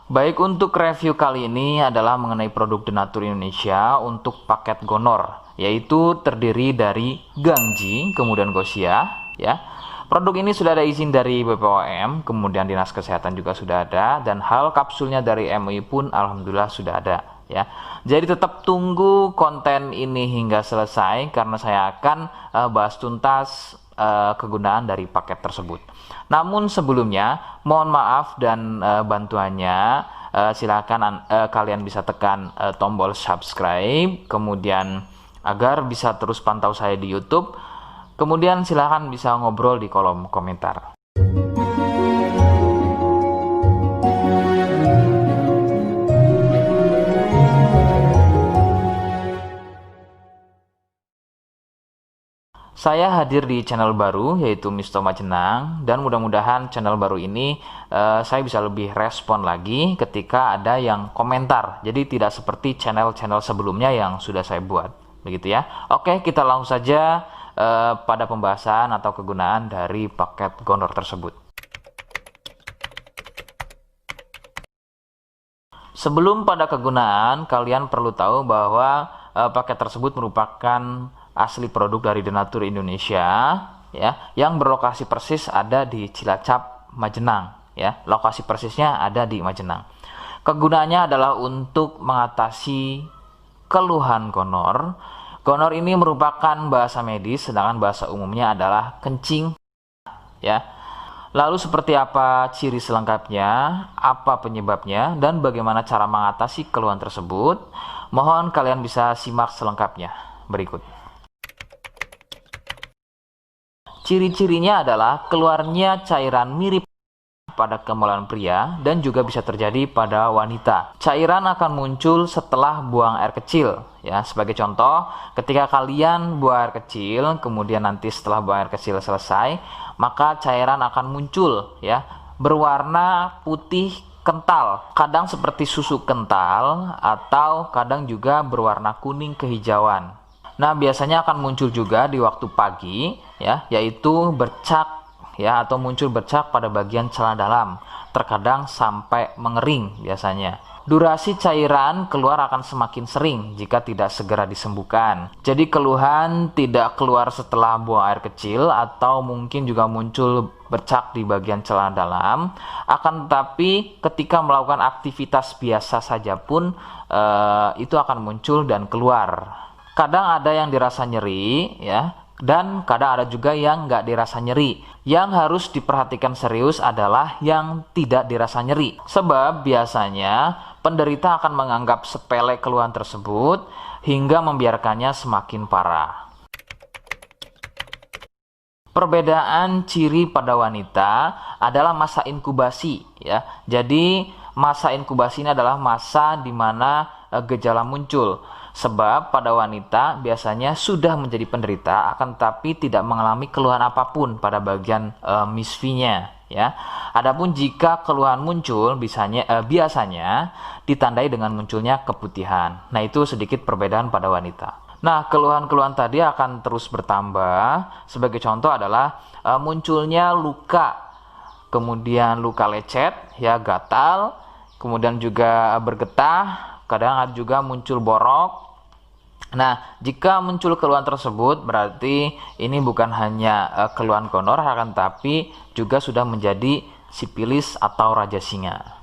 Baik, untuk review kali ini adalah mengenai produk Denatur Indonesia untuk paket Gonor, yaitu terdiri dari Gangji, kemudian Gosia, ya. Produk ini sudah ada izin dari BPOM, kemudian Dinas Kesehatan juga sudah ada, dan hal kapsulnya dari MUI pun alhamdulillah sudah ada, ya. Jadi tetap tunggu konten ini hingga selesai karena saya akan bahas tuntas kegunaan dari paket tersebut. Namun sebelumnya mohon maaf dan bantuannya, silakan kalian bisa tekan tombol subscribe, kemudian agar bisa terus pantau saya di YouTube. Kemudian silakan bisa ngobrol di kolom komentar. Saya hadir di channel baru yaitu Misto Majenang, dan mudah-mudahan channel baru ini saya bisa lebih respon lagi ketika ada yang komentar. Jadi tidak seperti channel-channel sebelumnya yang sudah saya buat. Begitu ya. Oke, kita langsung saja pada pembahasan atau kegunaan dari paket Gonor tersebut. Sebelum pada kegunaan, kalian perlu tahu bahwa paket tersebut merupakan asli produk dari Denatur Indonesia, ya, yang berlokasi persis ada di Cilacap, Majenang, ya. Lokasi persisnya ada di Majenang. Kegunaannya adalah untuk mengatasi keluhan gonor. Gonor ini merupakan bahasa medis, sedangkan bahasa umumnya adalah kencing, ya. Lalu seperti apa ciri selengkapnya, apa penyebabnya, dan bagaimana cara mengatasi keluhan tersebut? Mohon kalian bisa simak selengkapnya berikut. Ciri-cirinya adalah keluarnya cairan mirip pada kemaluan pria dan juga bisa terjadi pada wanita. Cairan akan muncul setelah buang air kecil, ya. Sebagai contoh, ketika kalian buang air kecil, kemudian nanti setelah buang air kecil selesai, maka cairan akan muncul, ya, berwarna putih kental, kadang seperti susu kental atau kadang juga berwarna kuning kehijauan. Nah, biasanya akan muncul juga di waktu pagi, ya, yaitu bercak, ya, atau muncul bercak pada bagian celana dalam, terkadang sampai mengering biasanya. Durasi cairan keluar akan semakin sering jika tidak segera disembuhkan. Jadi keluhan tidak keluar setelah buang air kecil atau mungkin juga muncul bercak di bagian celana dalam, akan tetapi ketika melakukan aktivitas biasa saja pun itu akan muncul dan keluar. Kadang ada yang dirasa nyeri, ya, dan kadang ada juga yang nggak dirasa nyeri. Yang harus diperhatikan serius adalah yang tidak dirasa nyeri, sebab biasanya penderita akan menganggap sepele keluhan tersebut hingga membiarkannya semakin parah. Perbedaan ciri pada wanita adalah masa inkubasi, ya. Jadi masa inkubasi ini adalah masa di mana gejala muncul. Sebab pada wanita biasanya sudah menjadi penderita akan tetapi tidak mengalami keluhan apapun pada bagian misfinya, ya. Adapun jika keluhan muncul biasanya ditandai dengan munculnya keputihan. Nah, itu sedikit perbedaan pada wanita. Nah, keluhan-keluhan tadi akan terus bertambah. Sebagai contoh adalah munculnya luka, kemudian luka lecet, ya, gatal, kemudian juga bergetah, kadang juga muncul borok. Nah, jika muncul keluhan tersebut berarti ini bukan hanya keluhan gonor, akan tapi juga sudah menjadi sipilis atau raja singa.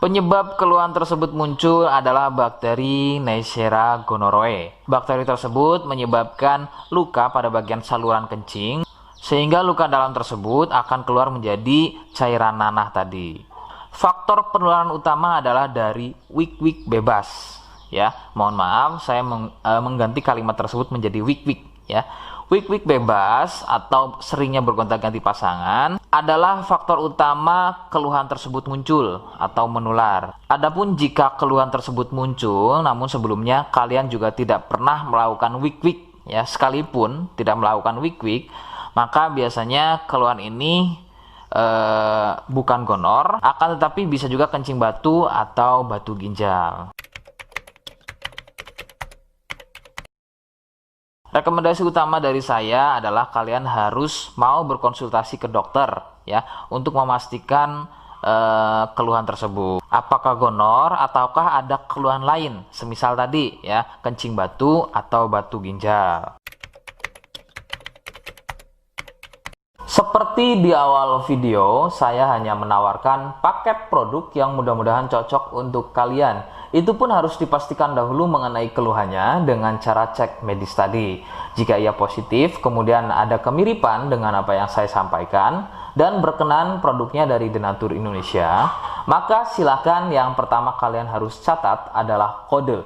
Penyebab keluhan tersebut muncul adalah bakteri Neisseria gonorrhoeae. Bakteri tersebut menyebabkan luka pada bagian saluran kencing, sehingga luka dalam tersebut akan keluar menjadi cairan nanah tadi. Faktor penularan utama adalah dari wik-wik bebas, ya. Mohon maaf, saya mengganti kalimat tersebut menjadi wik-wik, ya. Wik-wik bebas atau seringnya bergonta-ganti pasangan adalah faktor utama keluhan tersebut muncul atau menular. Adapun jika keluhan tersebut muncul namun sebelumnya kalian juga tidak pernah melakukan wik-wik, ya, sekalipun tidak melakukan wik-wik, maka biasanya keluhan ini bukan gonor, akan tetapi bisa juga kencing batu atau batu ginjal. Rekomendasi utama dari saya adalah kalian harus mau berkonsultasi ke dokter, ya untuk memastikan keluhan tersebut. Apakah gonor ataukah ada keluhan lain, semisal tadi ya kencing batu atau batu ginjal. Seperti di awal video, saya hanya menawarkan paket produk yang mudah-mudahan cocok untuk kalian. Itu pun harus dipastikan dahulu mengenai keluhannya dengan cara cek medis tadi. Jika ia positif, kemudian ada kemiripan dengan apa yang saya sampaikan, dan berkenan produknya dari Denatur Indonesia, maka silakan yang pertama kalian harus catat adalah kode.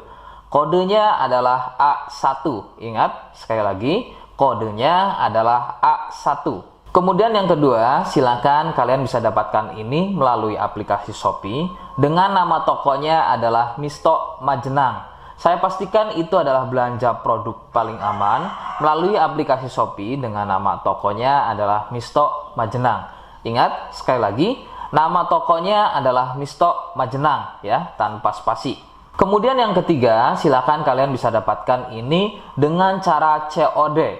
Kodenya adalah A1. Ingat, sekali lagi, kodenya adalah A1. Kemudian yang kedua, silakan kalian bisa dapatkan ini melalui aplikasi Shopee dengan nama tokonya adalah Misto Majenang. Saya pastikan itu adalah belanja produk paling aman melalui aplikasi Shopee dengan nama tokonya adalah Misto Majenang. Ingat, sekali lagi, nama tokonya adalah Misto Majenang ya, tanpa spasi. Kemudian yang ketiga, silakan kalian bisa dapatkan ini dengan cara COD.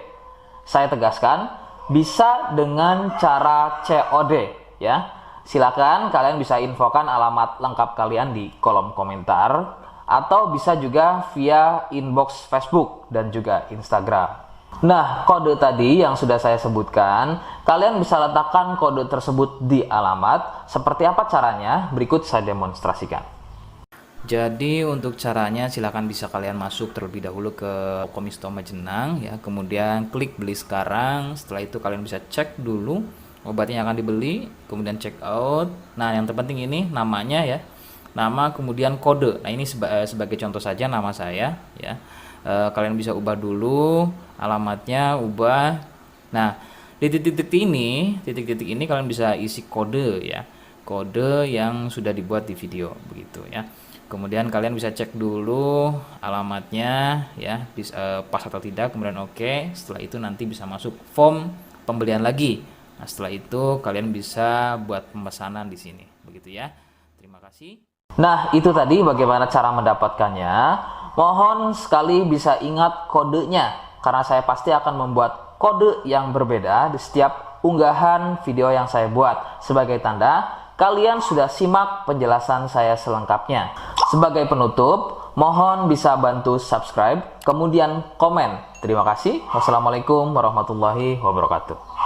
Saya tegaskan, bisa dengan cara COD ya. Silakan kalian bisa infokan alamat lengkap kalian di kolom komentar atau bisa juga via inbox Facebook dan juga Instagram. Nah, kode tadi yang sudah saya sebutkan, kalian bisa letakkan kode tersebut di alamat. Seperti apa caranya? Berikut saya demonstrasikan. Jadi untuk caranya silakan bisa kalian masuk terlebih dahulu ke toko Misto Majenang ya, kemudian klik beli sekarang. Setelah itu kalian bisa cek dulu obatnya yang akan dibeli, kemudian check out. Nah, yang terpenting ini namanya ya, nama kemudian kode. Nah, ini sebagai contoh saja nama saya ya. Kalian bisa ubah dulu alamatnya, ubah. Nah, di titik-titik ini kalian bisa isi kode ya, kode yang sudah dibuat di video begitu ya. Kemudian kalian bisa cek dulu alamatnya ya, pas atau tidak, kemudian oke. Setelah itu nanti bisa masuk form pembelian lagi. Nah, setelah itu kalian bisa buat pemesanan di sini begitu ya. Terima kasih. Nah, itu tadi bagaimana cara mendapatkannya. Mohon sekali bisa ingat kodenya, karena saya pasti akan membuat kode yang berbeda di setiap unggahan video yang saya buat sebagai tanda kalian sudah simak penjelasan saya selengkapnya. Sebagai penutup, mohon bisa bantu subscribe, kemudian komen. Terima kasih. Wassalamualaikum warahmatullahi wabarakatuh.